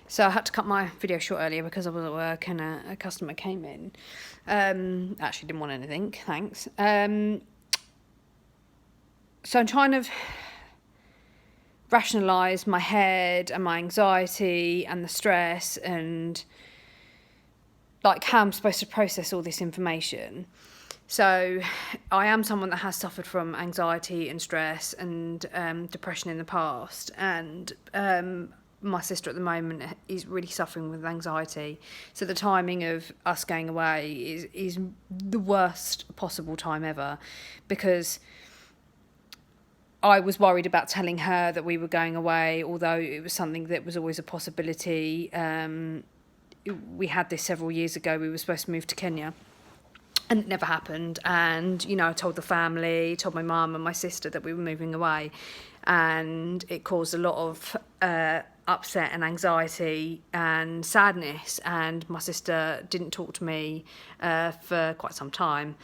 So I had to cut my video short earlier because I was at work and a customer came in. Actually didn't want anything, thanks. So I'm trying to rationalise my head and my anxiety and the stress and like how I'm supposed to process all this information. So I am someone that has suffered from anxiety and stress and depression in the past, and my sister at the moment is really suffering with anxiety. So the timing of us going away is the worst possible time ever, because I was worried about telling her that we were going away, although it was something that was always a possibility. We had this several years ago. We were supposed to move to Kenya, and it never happened. And, you know, I told the family, told my mum and my sister that we were moving away, and it caused a lot of upset and anxiety and sadness. And my sister didn't talk to me for quite some time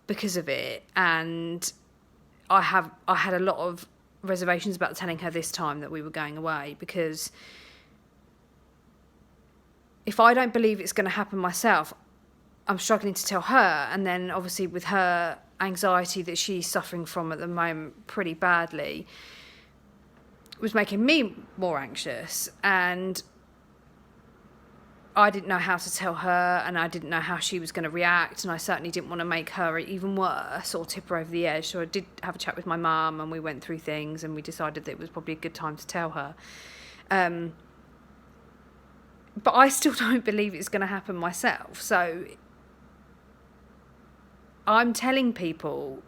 because of it. And I had a lot of reservations about telling her this time that we were going away, because if I don't believe it's going to happen myself, I'm struggling to tell her. And then obviously with her anxiety that she's suffering from at the moment pretty badly, was making me more anxious. And I didn't know how to tell her, and I didn't know how she was going to react, and I certainly didn't want to make her even worse or tip her over the edge. So I did have a chat with my mum, and we went through things, and we decided that it was probably a good time to tell her. But I still don't believe it's going to happen myself. So I'm telling people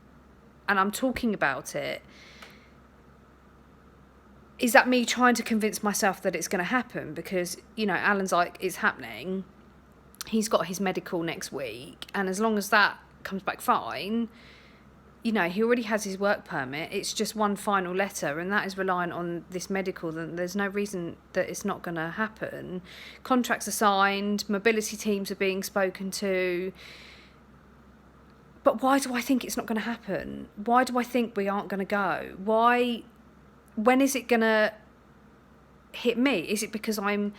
and I'm talking about it. Is that me trying to convince myself that it's going to happen? Because, you know, Alan's like, it's happening. He's got his medical next week. And as long as that comes back fine, you know, he already has his work permit. It's just one final letter, and that is reliant on this medical. Then there's no reason that it's not going to happen. Contracts are signed, mobility teams are being spoken to. But why do I think it's not going to happen? Why do I think we aren't going to go? Why? When is it going to hit me? Is it because I'm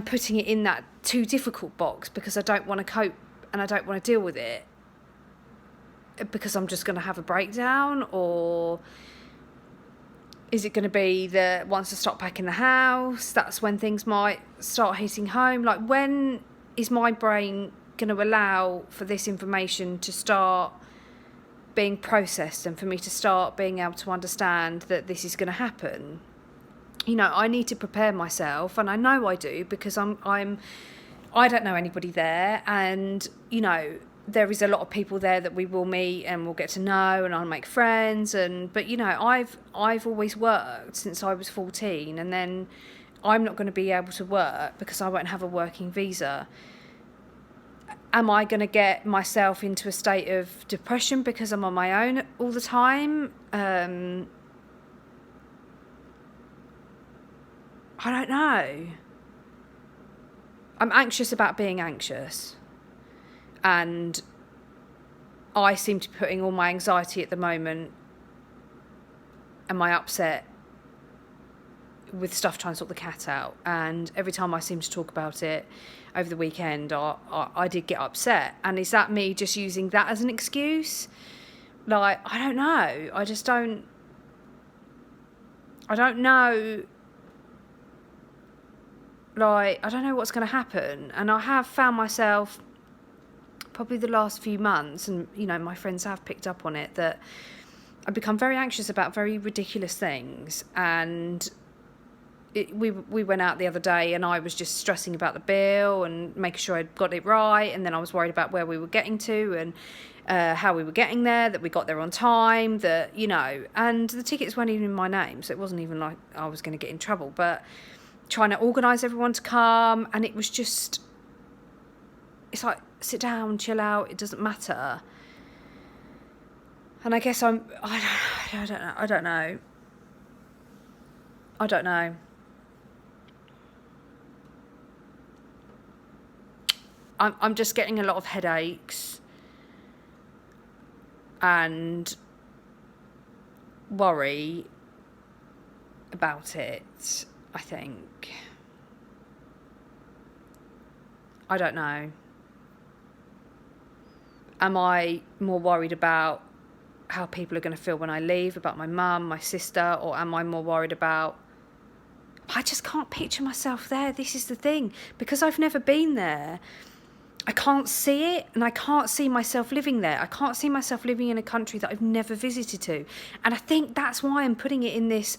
putting it in that too difficult box because I don't want to cope and I don't want to deal with it? Because I'm just going to have a breakdown? Or is it going to be that once I start packing the house, that's when things might start hitting home? Like, when is my brain going to allow for this information to start being processed and for me to start being able to understand that this is going to happen? You know, I need to prepare myself, and I know I do, because I don't know anybody there, and, you know, there is a lot of people there that we will meet and we'll get to know, and I'll make friends. But you know, I've always worked since I was 14, and then I'm not going to be able to work because I won't have a working visa. Am I going to get myself into a state of depression because I'm on my own all the time? I don't know. I'm anxious about being anxious. And I seem to be putting all my anxiety at the moment and my upset with stuff trying to sort the cat out. And every time I seem to talk about it over the weekend, I did get upset. And is that me just using that as an excuse? Like, I don't know. I don't know. Like, I don't know what's going to happen. And I have found myself, probably the last few months, and, you know, my friends have picked up on it, that I've become very anxious about very ridiculous things. And we went out the other day, and I was just stressing about the bill and making sure I'd got it right, and then I was worried about where we were getting to and how we were getting there, that we got there on time, that, you know, and the tickets weren't even in my name, so it wasn't even like I was going to get in trouble. But trying to organise everyone to come, and it was just, it's like, sit down, chill out, it doesn't matter. And I guess I don't know. I'm just getting a lot of headaches and worry about it. I think. I don't know. Am I more worried about how people are going to feel when I leave, about my mum, my sister, or am I more worried about... I just can't picture myself there. This is the thing. Because I've never been there, I can't see it, and I can't see myself living there. I can't see myself living in a country that I've never visited to. And I think that's why I'm putting it in this,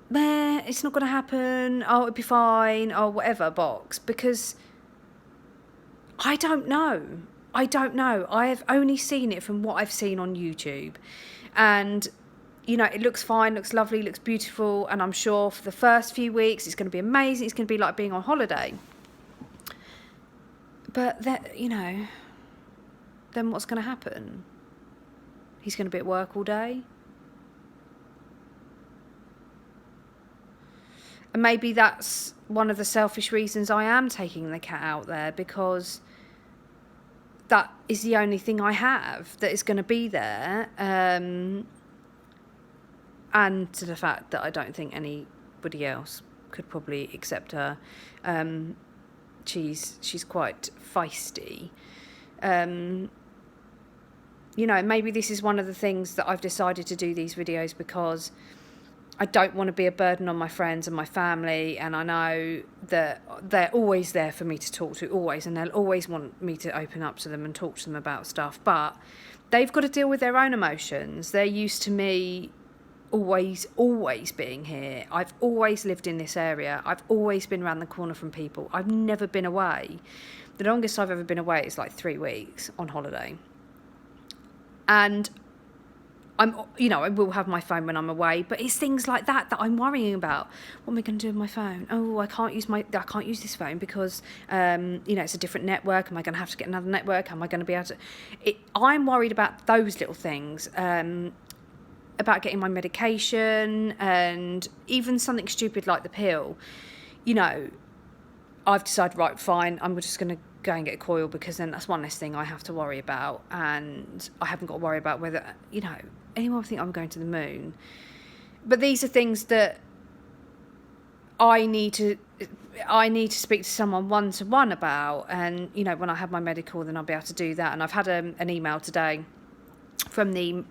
it's not going to happen, oh, it'll be fine, or whatever box, because I don't know. I have only seen it from what I've seen on YouTube. And, you know, it looks fine, looks lovely, looks beautiful. And I'm sure for the first few weeks, it's going to be amazing. It's going to be like being on holiday. But, that, you know, then what's going to happen? He's going to be at work all day. And maybe that's one of the selfish reasons I am taking the cat out there, because that is the only thing I have that is going to be there. And to the fact that I don't think anybody else could probably accept her. She's quite feisty. You know, maybe this is one of the things that I've decided to do these videos because I don't want to be a burden on my friends and my family, and I know that they're always there for me to talk to, always, and they'll always want me to open up to them and talk to them about stuff, but they've got to deal with their own emotions. They're used to me always being here. I've always lived in this area. I've always been around the corner from people. I've never been away. The longest I've ever been away is like 3 weeks on holiday. And I will have my phone when I'm away, but it's things like that I'm worrying about. What am I going to do with my phone? Oh, I can't use this phone because, it's a different network. Am I going to have to get another network? Am I going to be able to... I'm worried about those little things, about getting my medication, and even something stupid like the pill. You know, I've decided, right, fine, I'm just going to go and get a coil, because then that's one less thing I have to worry about, and I haven't got to worry about whether, anyone would think I'm going to the moon. But these are things that I need to speak to someone one-to-one about, and, when I have my medical, then I'll be able to do that. And I've had an email today from the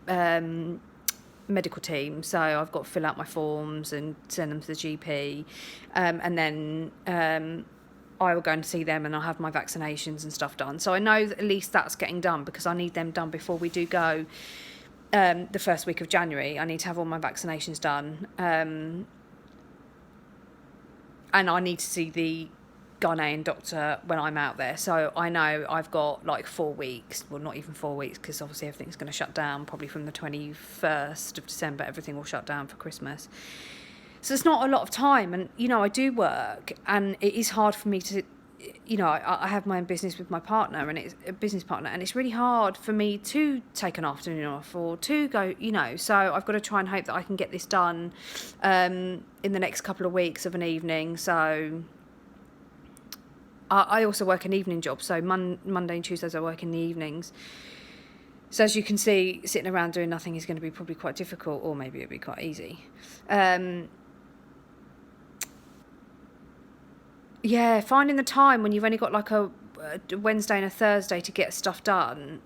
medical team, so I've got to fill out my forms and send them to the GP, and then I will go and see them, and I'll have my vaccinations and stuff done. So I know that at least that's getting done, because I need them done before we do go the first week of January. I need to have all my vaccinations done, and I need to see the Ghanaian doctor when I'm out there. So I know I've got like 4 weeks, well, not even 4 weeks, because obviously everything's going to shut down probably from the 21st of December. Everything will shut down for Christmas. So it's not a lot of time, and, I do work, and it is hard for me to, I have my own business with my partner, and it's a business partner, and it's really hard for me to take an afternoon off or to go, so I've got to try and hope that I can get this done in the next couple of weeks of an evening. So I also work an evening job, so Monday and Tuesdays I work in the evenings. So as you can see, sitting around doing nothing is going to be probably quite difficult, or maybe it'll be quite easy. Finding the time when you've only got like a Wednesday and a Thursday to get stuff done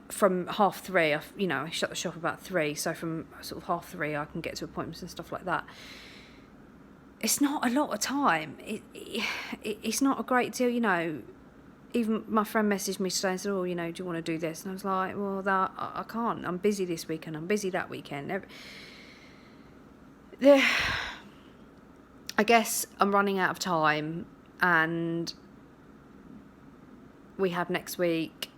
from 3:30. I shut the shop about 3, so from sort of 3:30 I can get to appointments and stuff like that. It's not a lot of time. It's not a great deal, Even my friend messaged me today and said, do you want to do this? And I was like, well, I can't. I'm busy this weekend. I'm busy that weekend. I guess I'm running out of time, and we have next week,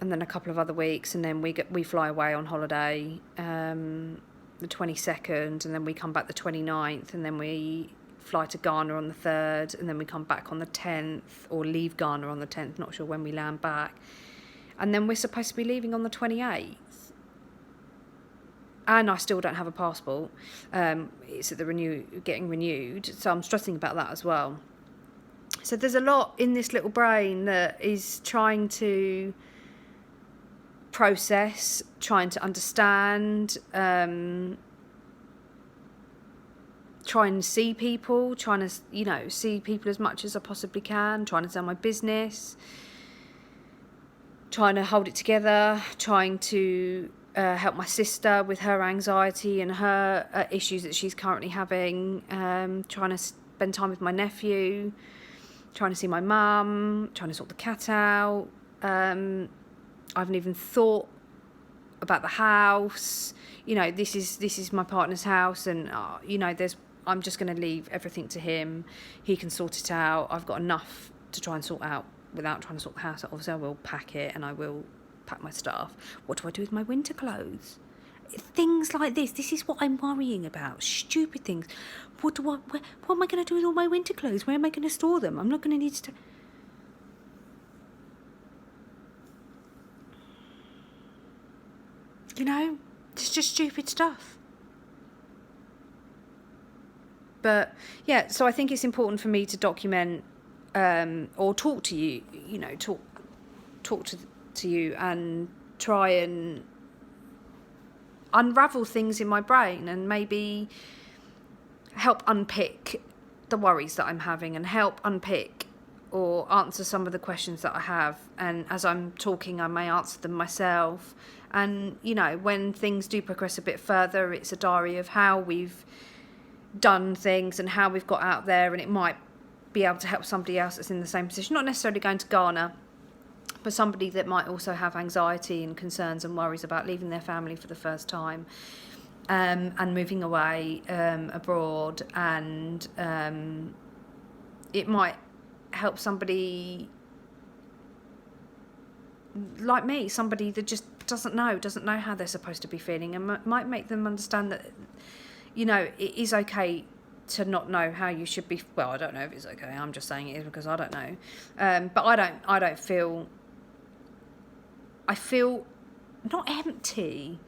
and then a couple of other weeks, and then we fly away on holiday the 22nd, and then we come back the 29th, and then we fly to Ghana on the 3rd, and then we come back on the 10th, or leave Ghana on the 10th, not sure when we land back, and then we're supposed to be leaving on the 28th. And I still don't have a passport. It's at getting renewed, so I'm stressing about that as well. So there's a lot in this little brain that is trying to process, trying to understand, trying to see people, trying to, see people as much as I possibly can, trying to sell my business, trying to hold it together, trying to help my sister with her anxiety and her issues that she's currently having, trying to spend time with my nephew, trying to see my mum, trying to sort the cat out. I haven't even thought about the house. This is my partner's house, and I'm just going to leave everything to him. He can sort it out. I've got enough to try and sort out without trying to sort the house out. Obviously, I will pack it, and I will pack my stuff. What do I do with my winter clothes? Things like this. This is what I'm worrying about. Stupid things. What am I going to do with all my winter clothes? Where am I going to store them? I'm not going to need to... It's just stupid stuff. But yeah, so I think it's important for me to document or talk to you, talk to you and try and unravel things in my brain and maybe help unpick the worries that I'm having and help unpick or answer some of the questions that I have. And as I'm talking, I may answer them myself. And, when things do progress a bit further, it's a diary of how we've done things and how we've got out there, and it might be able to help somebody else that's in the same position, not necessarily going to Ghana, but somebody that might also have anxiety and concerns and worries about leaving their family for the first time, and moving away abroad, and it might help somebody like me, somebody that just doesn't know how they're supposed to be feeling, and might make them understand that it is okay to not know how you should be. Well, I don't know if it's okay. I'm just saying it is because I don't know. But I feel not empty,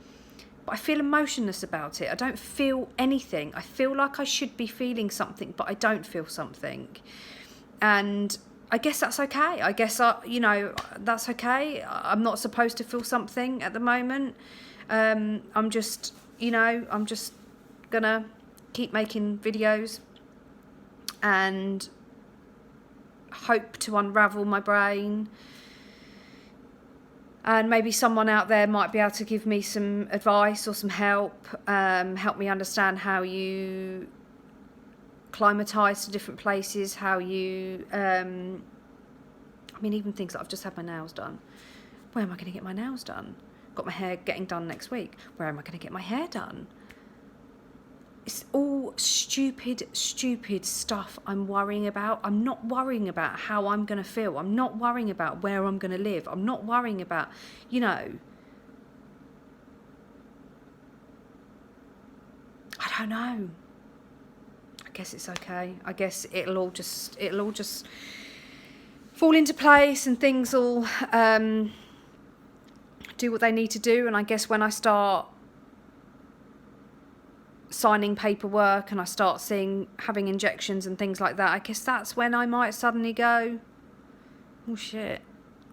but I feel emotionless about it. I don't feel anything. I feel like I should be feeling something, but I don't feel something. And I guess that's okay. I guess, that's okay. I'm not supposed to feel something at the moment. I'm just gonna keep making videos and hope to unravel my brain, and maybe someone out there might be able to give me some advice or some help me understand how you acclimatise to different places, how you even things like I've just had my nails done. Where am I going to get my nails done? Got my hair getting done next week. Where am I going to get my hair done? It's all stupid stuff I'm worrying about. I'm not worrying about how I'm going to feel. I'm not worrying about where I'm going to live. I'm not worrying about, I don't know. I guess it's okay. I guess it'll all just fall into place, and things will do what they need to do. And I guess when I start signing paperwork and I start having injections and things like that, I guess that's when I might suddenly go, oh shit,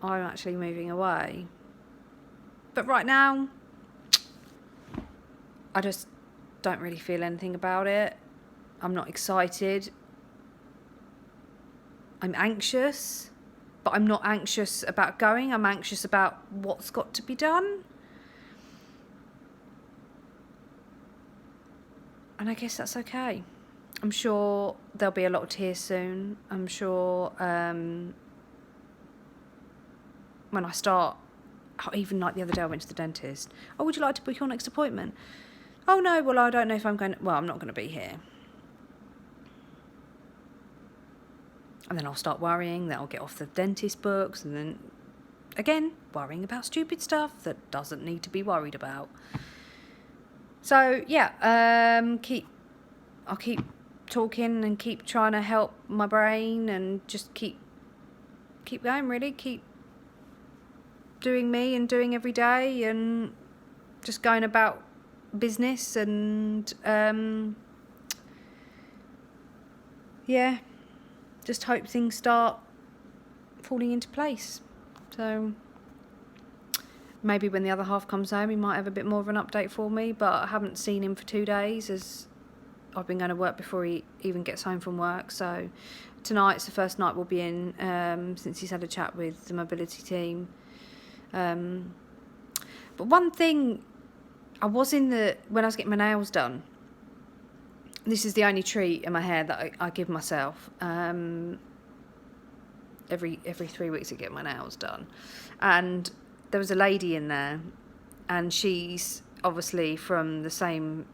I'm actually moving away. But right now, I just don't really feel anything about it. I'm not excited. I'm anxious, but I'm not anxious about going. I'm anxious about what's got to be done. And I guess that's okay. I'm sure there'll be a lot of tears soon. I'm sure when I start, even like the other day I went to the dentist. Oh, would you like to book your next appointment? Oh no, well I don't know if I'm going to, I'm not going to be here. And then I'll start worrying that I'll get off the dentist books, and then again worrying about stupid stuff that doesn't need to be worried about. So yeah, I'll keep talking and keep trying to help my brain, and just keep going, really. Keep doing me and doing every day, and just going about business, and just hope things start falling into place. So maybe when the other half comes home, he might have a bit more of an update for me, but I haven't seen him for 2 days as I've been going to work before he even gets home from work. So tonight's the first night we'll be in since he's had a chat with the mobility team. But one thing, when I was getting my nails done, this is the only treat in my hair that I give myself. Every 3 weeks I get my nails done. And there was a lady in there, and she's obviously from the same...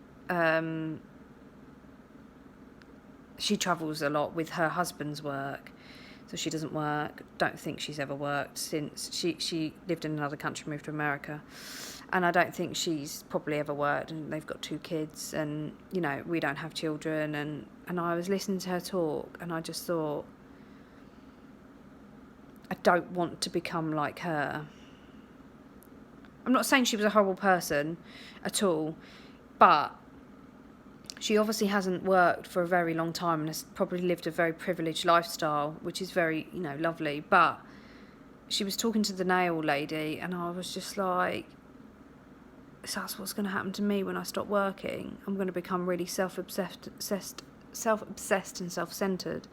she travels a lot with her husband's work, so she doesn't work. Don't think she's ever worked since she lived in another country, moved to America, and I don't think she's probably ever worked. And they've got 2 kids, and you know, we don't have children. And I was listening to her talk, and I just thought, I don't want to become like her. I'm not saying she was a horrible person at all, but she obviously hasn't worked for a very long time and has probably lived a very privileged lifestyle, which is very, you know, lovely. But she was talking to the nail lady, and I was just like, so that's what's going to happen to me when I stop working. I'm going to become really self-obsessed and self-centered.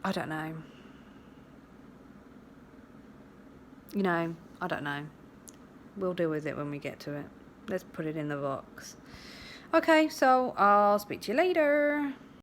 I don't know. You know, I don't know. We'll deal with it when we get to it. Let's put it in the box. Okay, so I'll speak to you later.